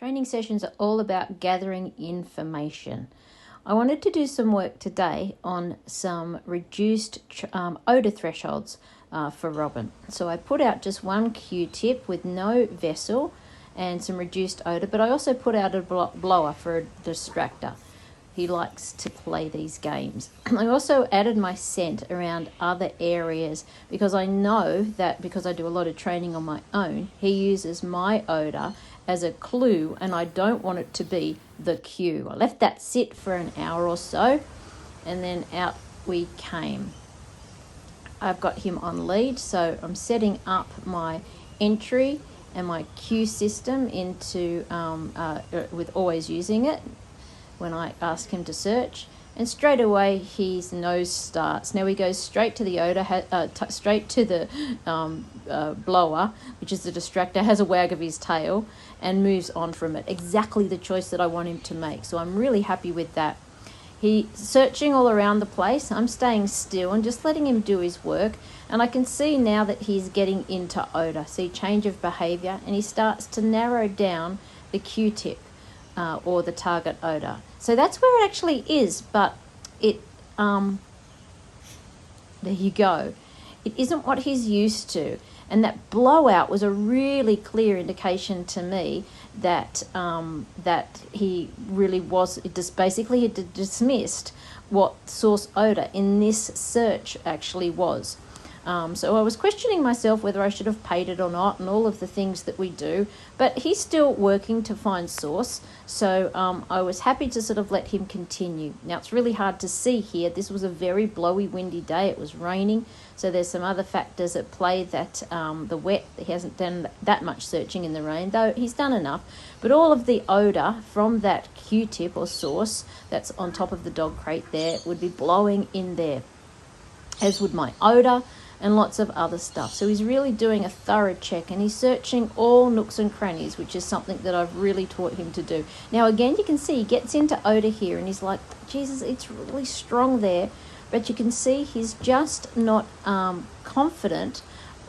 Training sessions are all about gathering information. I wanted to do some work today on some reduced odour thresholds for Robin. So I put out just one Q-tip with no vessel and some reduced odour, but I also put out a blower for a distractor. He likes to play these games. I also added my scent around other areas because I know that because I do a lot of training on my own, he uses my odour as a clue and I don't want it to be the cue. I left that sit for an hour or so and then out we came. I've got him on lead, so I'm setting up my entry and my cue system into with always using it when I ask him to search, and straight away his nose starts. Now he goes straight to the odour, straight to the blower, which is the distractor, has a wag of his tail and moves on from it. Exactly the choice that I want him to make. So I'm really happy with that. He's searching all around the place. I'm staying still and just letting him do his work. And I can see now that he's getting into odour. See change of behaviour, and he starts to narrow down the Q-tip or the target odour. So that's where it actually is, but it, there you go. It isn't what he's used to. And that blowout was a really clear indication to me that that he really was, it just basically had dismissed what source odour in this search actually was. So I was questioning myself whether I should have paid it or not and all of the things that we do, but he's still working to find source, so I was happy to sort of let him continue. Now it's really hard to see here. This was a very blowy, windy day. It was raining, so there's some other factors at play that the wet, he hasn't done that much searching in the rain, though he's done enough, but all of the odour from that Q-tip or source that's on top of the dog crate there would be blowing in there, as would my odour, and lots of other stuff. So he's really doing a thorough check and he's searching all nooks and crannies, which is something that I've really taught him to do. Now again, you can see he gets into odour here and he's like, Jesus, it's really strong there. But you can see he's just not confident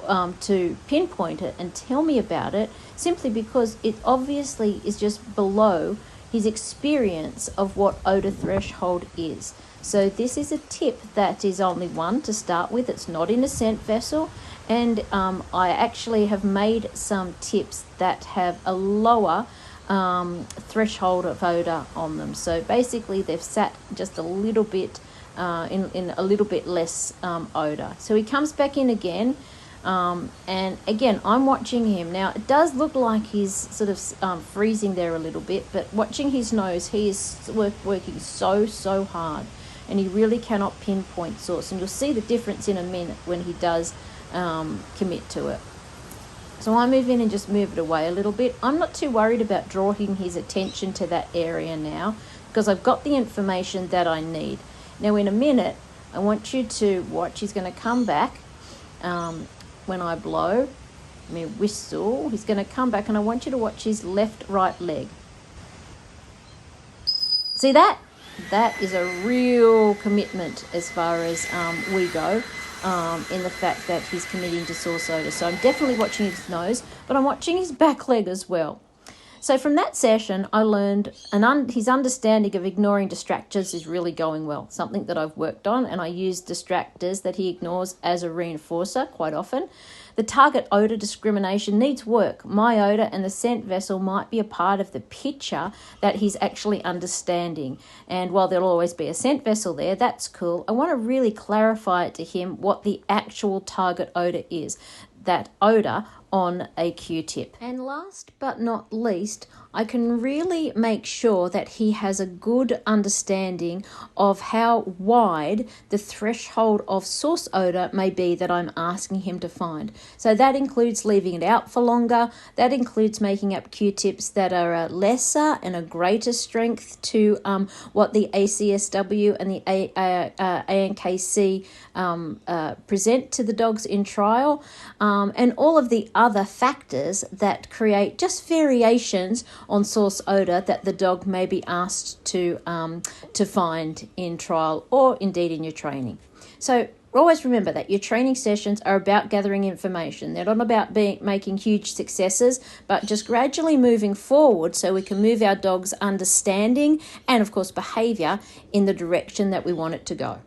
to pinpoint it and tell me about it, simply because it obviously is just below his experience of what odour threshold is. So this is a tip that is only one to start with. It's not in a scent vessel, and I actually have made some tips that have a lower threshold of odour on them. So basically they've sat just a little bit in a little bit less odour. So he comes back in again, and again I'm watching him. Now it does look like he's sort of freezing there a little bit, but watching his nose, he is working so hard. And he really cannot pinpoint source. And you'll see the difference in a minute when he does commit to it. So I move in and just move it away a little bit. I'm not too worried about drawing his attention to that area now, because I've got the information that I need. Now in a minute, I want you to watch. He's going to come back when I blow. Whistle. He's going to come back, and I want you to watch his right leg. See that? That is a real commitment as far as we go, in the fact that he's committing to source odour. So I'm definitely watching his nose, but I'm watching his back leg as well. So from that session, I learned his understanding of ignoring distractors is really going well, something that I've worked on, and I use distractors that he ignores as a reinforcer quite often. The target odour discrimination needs work. My odour and the scent vessel might be a part of the picture that he's actually understanding. And while there'll always be a scent vessel there, that's cool. I want to really clarify it to him what the actual target odour is. That odour on a Q-tip. And last but not least, I can really make sure that he has a good understanding of how wide the threshold of source odour may be that I'm asking him to find. So that includes leaving it out for longer. That includes making up Q-tips that are a lesser and a greater strength to what the ACSW and the ANKC present to the dogs in trial, and all of the other factors that create just variations on source odour that the dog may be asked to find in trial or indeed in your training. So always remember that your training sessions are about gathering information. They're not about making huge successes, but just gradually moving forward so we can move our dog's understanding and, of course, behavior in the direction that we want it to go.